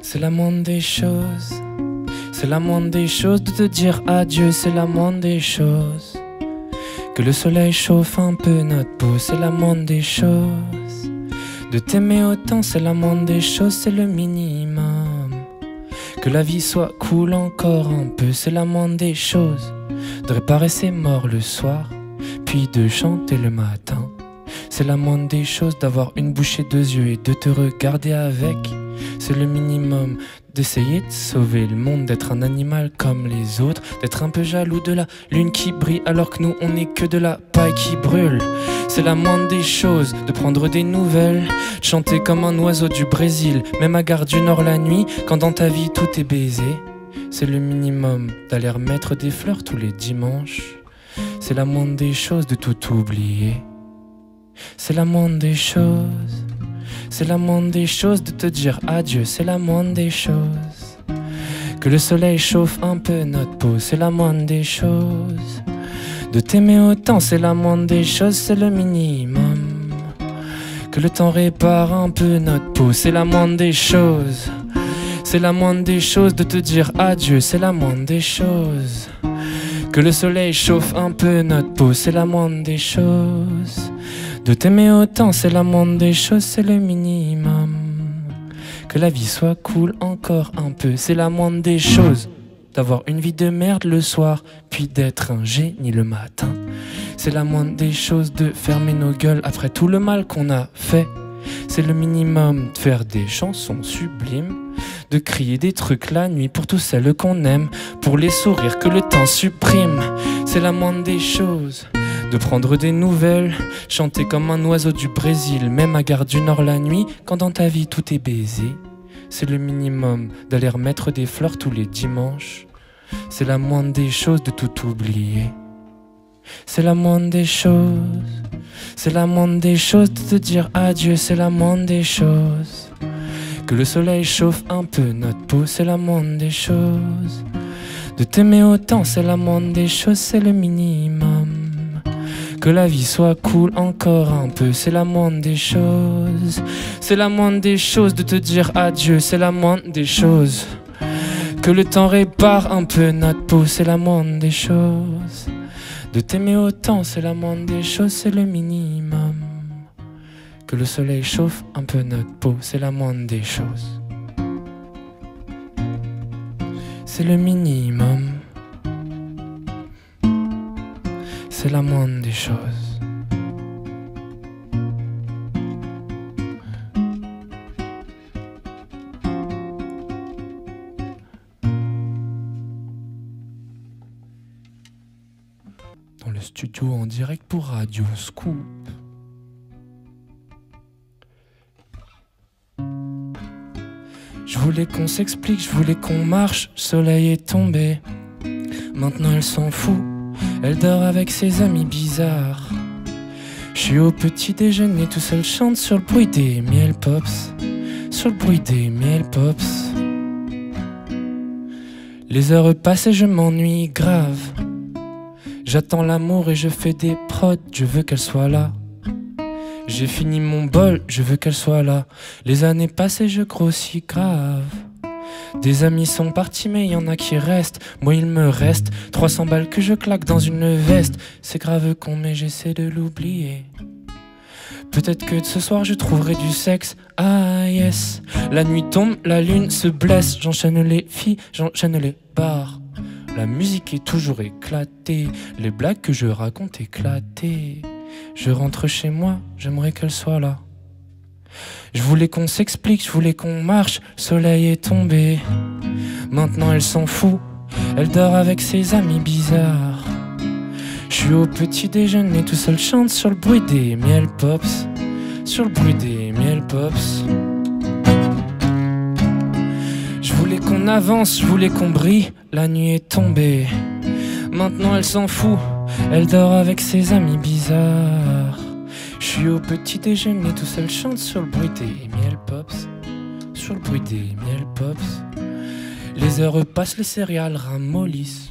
C'est la moindre des choses, c'est la moindre des choses de te dire adieu, c'est la moindre des choses. Que le soleil chauffe un peu notre peau, c'est la moindre des choses. De t'aimer autant, c'est la moindre des choses, c'est le minimum. Que la vie soit cool encore un peu, c'est la moindre des choses. De réparer ses morts le soir, puis de chanter le matin. C'est la moindre des choses d'avoir une bouche et deux yeux et de te regarder avec. C'est le minimum d'essayer de sauver le monde, d'être un animal comme les autres, d'être un peu jaloux de la lune qui brille alors que nous on n'est que de la paille qui brûle. C'est la moindre des choses de prendre des nouvelles, de chanter comme un oiseau du Brésil, même à Gare du Nord la nuit, quand dans ta vie tout est baisé. C'est le minimum d'aller remettre des fleurs tous les dimanches. C'est la moindre des choses de tout oublier. C'est la moindre des choses. C'est la moindre des choses de te dire adieu, c'est la moindre des choses. Que le soleil chauffe un peu notre peau, c'est la moindre des choses. De t'aimer autant, c'est la moindre des choses, c'est le minimum. Que le temps répare un peu notre peau, c'est la moindre des choses. C'est la moindre des choses de te dire adieu, c'est la moindre des choses. Que le soleil chauffe un peu notre peau, c'est la moindre des choses. De t'aimer autant, c'est la moindre des choses, c'est le minimum. Que la vie soit cool encore un peu, c'est la moindre des choses. D'avoir une vie de merde le soir, puis d'être un génie le matin. C'est la moindre des choses de fermer nos gueules après tout le mal qu'on a fait. C'est le minimum de faire des chansons sublimes, de crier des trucs la nuit pour tous celles qu'on aime, pour les sourires que le temps supprime. C'est la moindre des choses de prendre des nouvelles, chanter comme un oiseau du Brésil, même à Gare du Nord la nuit, quand dans ta vie tout est baisé. C'est le minimum d'aller remettre des fleurs tous les dimanches. C'est la moindre des choses de tout oublier. C'est la moindre des choses. C'est la moindre des choses de te dire adieu, c'est la moindre des choses. Que le soleil chauffe un peu notre peau, c'est la moindre des choses. De t'aimer autant, c'est la moindre des choses, c'est le minimum. Que la vie soit cool encore un peu, c'est la moindre des choses. C'est la moindre des choses de te dire adieu, c'est la moindre des choses. Que le temps répare un peu notre peau, c'est la moindre des choses. De t'aimer autant, c'est la moindre des choses, c'est le minimum. Que le soleil chauffe un peu notre peau, c'est la moindre des choses. C'est le minimum. C'est la moindre des choses. Dans le studio en direct pour Radio Scoop. Je voulais qu'on s'explique, je voulais qu'on marche, le soleil est tombé. Maintenant elle s'en fout. Elle dort avec ses amis bizarres. Je suis au petit déjeuner, tout seul chante sur le bruit des miel pops. Sur le bruit des miel pops. Les heures passent et je m'ennuie grave. J'attends l'amour et je fais des prods, je veux qu'elle soit là. J'ai fini mon bol, je veux qu'elle soit là. Les années passent et je grossis grave. Des amis sont partis mais y en a qui restent. Moi il me reste 300 balles que je claque dans une veste. C'est grave con mais j'essaie de l'oublier. Peut-être que ce soir je trouverai du sexe. Ah yes. La nuit tombe, la lune se blesse. J'enchaîne les filles, j'enchaîne les bars. La musique est toujours éclatée. Les blagues que je raconte éclatées. Je rentre chez moi, j'aimerais qu'elle soit là. Je voulais qu'on s'explique, je voulais qu'on marche. Le soleil est tombé. Maintenant elle s'en fout. Elle dort avec ses amis bizarres. Je suis au petit déjeuner, tout seul chante sur le bruit des miel pops. Sur le bruit des miel pops. Je voulais qu'on avance, je voulais qu'on brille. La nuit est tombée. Maintenant elle s'en fout. Elle dort avec ses amis bizarres. Je suis au petit déjeuner, tout seul chante sur le bruit des miel pops. Sur le bruit des miel pops. Les heures passent, les céréales ramollissent.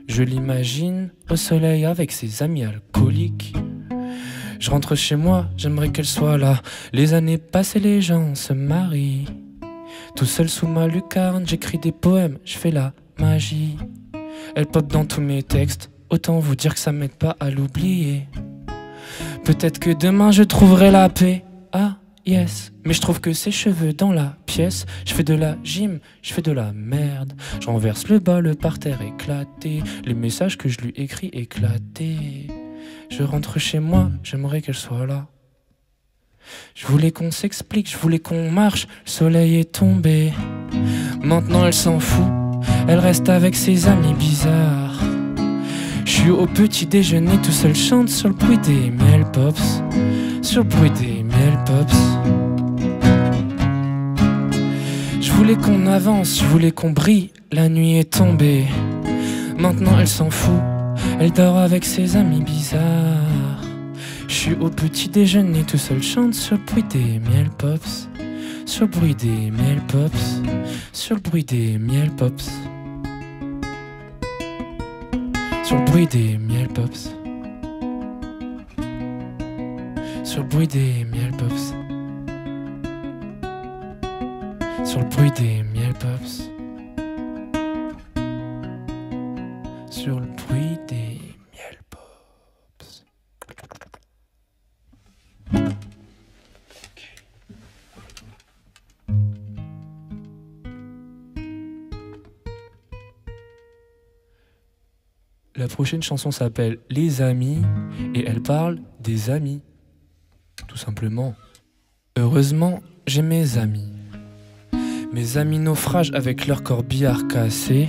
Je l'imagine au soleil avec ses amis alcooliques. Je rentre chez moi, j'aimerais qu'elle soit là. Les années passent et les gens se marient. Tout seul sous ma lucarne, j'écris des poèmes, je fais la magie. Elle pop dans tous mes textes, autant vous dire que ça m'aide pas à l'oublier. Peut-être que demain je trouverai la paix. Ah yes, mais je trouve que ses cheveux dans la pièce. Je fais de la gym, je fais de la merde. Je renverse le bol par terre éclaté. Les messages que je lui écris éclatés. Je rentre chez moi, j'aimerais qu'elle soit là. Je voulais qu'on s'explique, je voulais qu'on marche. Le soleil est tombé. Maintenant elle s'en fout, elle reste avec ses amis bizarres. Je suis au petit déjeuner, tout seul chante sur le bruit des miel pops. Sur le bruit des miel pops. Je voulais qu'on avance, je voulais qu'on brille. La nuit est tombée. Maintenant elle s'en fout, elle dort avec ses amis bizarres. Je suis au petit déjeuner, tout seul chante sur le bruit des miel pops. Sur le bruit des miel pops. Sur le bruit des miel pops. Sur le bruit des miel pops. Sur le bruit des miel pops. Sur le bruit des miel pops. Sur le bruit des miel pops. La prochaine chanson s'appelle Les Amis et elle parle des amis, tout simplement. Heureusement, j'ai mes amis. Mes amis naufragent avec leur corbillard cassé.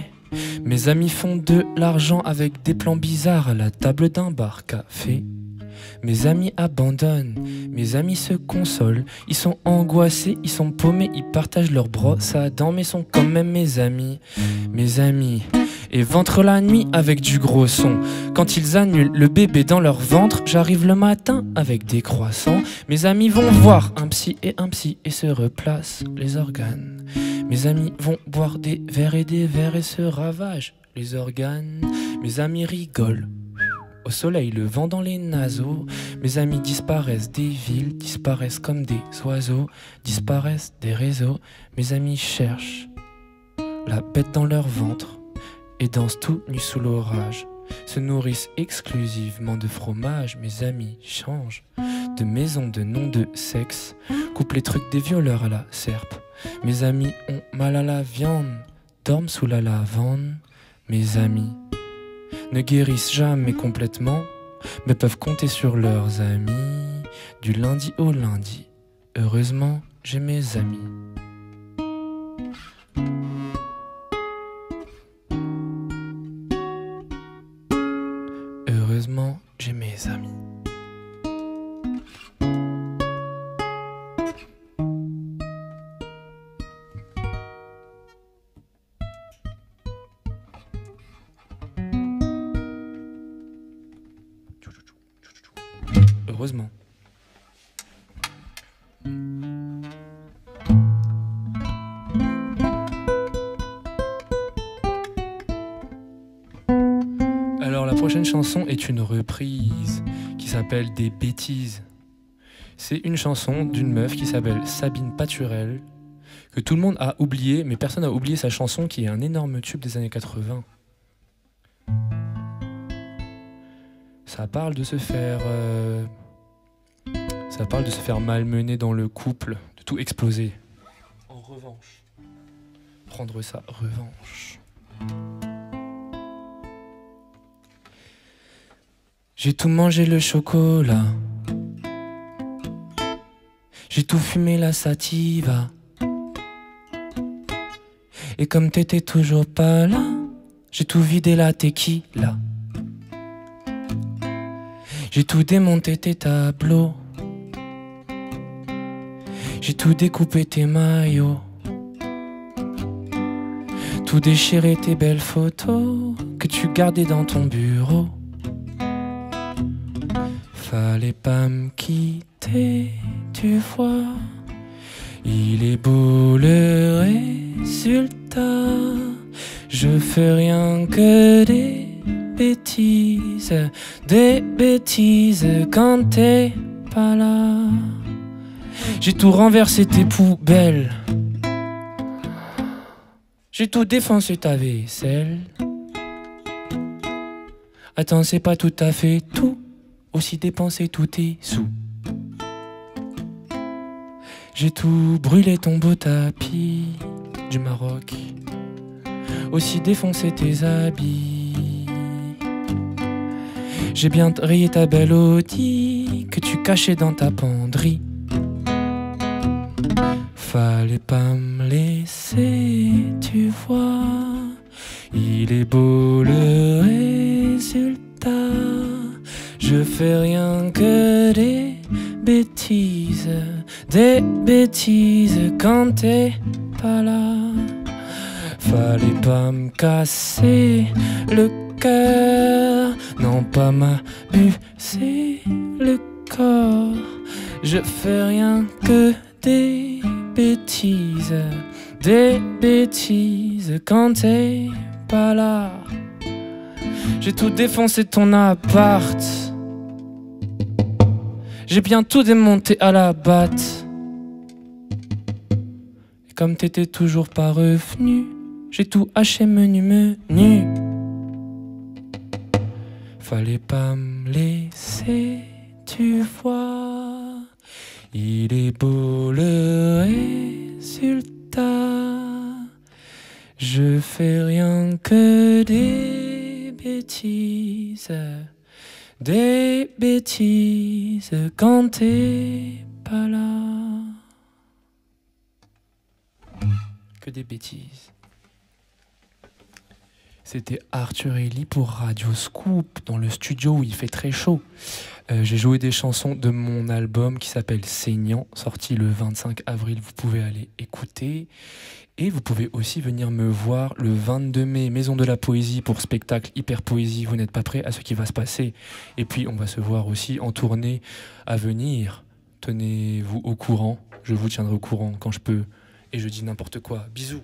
Mes amis font de l'argent avec des plans bizarres à la table d'un bar café. Mes amis abandonnent, mes amis se consolent. Ils sont angoissés, ils sont paumés, ils partagent leur brosse à dents, mais sont quand même mes amis. Mes amis. Et ventre la nuit avec du gros son. Quand ils annulent le bébé dans leur ventre, j'arrive le matin avec des croissants. Mes amis vont voir un psy et se replacent les organes. Mes amis vont boire des verres et se ravagent les organes. Mes amis rigolent au soleil, le vent dans les naseaux. Mes amis disparaissent des villes, disparaissent comme des oiseaux, disparaissent des réseaux. Mes amis cherchent la bête dans leur ventre et dansent tout nus sous l'orage. Se nourrissent exclusivement de fromage. Mes amis changent de maison, de nom, de sexe. Coupent les trucs des violeurs à la serpe. Mes amis ont mal à la viande, dorment sous la lavande. Mes amis ne guérissent jamais complètement, mais peuvent compter sur leurs amis du lundi au lundi. Heureusement, j'ai mes amis. Heureusement, j'ai mes amis. Heureusement. Alors la prochaine chanson est une reprise qui s'appelle Des bêtises. C'est une chanson d'une meuf qui s'appelle Sabine Paturel, que tout le monde a oublié, mais personne n'a oublié sa chanson qui est un énorme tube des années 80. Ça parle de se faire malmener dans le couple, de tout exploser. En revanche. Prendre sa revanche. J'ai tout mangé le chocolat. J'ai tout fumé la sativa. Et comme t'étais toujours pas là, j'ai tout vidé la tequila. J'ai tout démonté tes tableaux. J'ai tout découpé tes maillots. Tout déchiré tes belles photos que tu gardais dans ton bureau. Fallait pas me quitter, tu vois. Il est beau le résultat. Je fais rien que des bêtises quand t'es pas là. J'ai tout renversé tes poubelles, j'ai tout défoncé ta vaisselle. Attends, c'est pas tout à fait tout, aussi dépensé tous tes sous. J'ai tout brûlé ton beau tapis du Maroc, aussi défoncé tes habits. J'ai bien rayé ta belle Audi que tu cachais dans ta penderie. Fallait pas me laisser, tu vois. Il est beau le résultat. Je fais rien que des bêtises quand t'es pas là. Fallait pas me casser le cœur, non pas m'abuser le corps. Je fais rien que des bêtises quand t'es pas là. J'ai tout défoncé ton appart, j'ai bien tout démonté à la batte. Et comme t'étais toujours pas revenu, j'ai tout haché menu. Fallait pas me laisser, tu vois. Il est beau le résultat. Je fais rien que des bêtises quand t'es pas là. Que des bêtises. C'était Arthur Ellie pour Radio Scoop, dans le studio où il fait très chaud. J'ai joué des chansons de mon album qui s'appelle Saignant, sorti le 25 avril, vous pouvez aller écouter. Et vous pouvez aussi venir me voir le 22 mai, Maison de la Poésie pour spectacle Hyper Poésie. Vous n'êtes pas prêts à ce qui va se passer. Et puis on va se voir aussi en tournée à venir. Tenez-vous au courant, je vous tiendrai au courant quand je peux. Et je dis n'importe quoi. Bisous.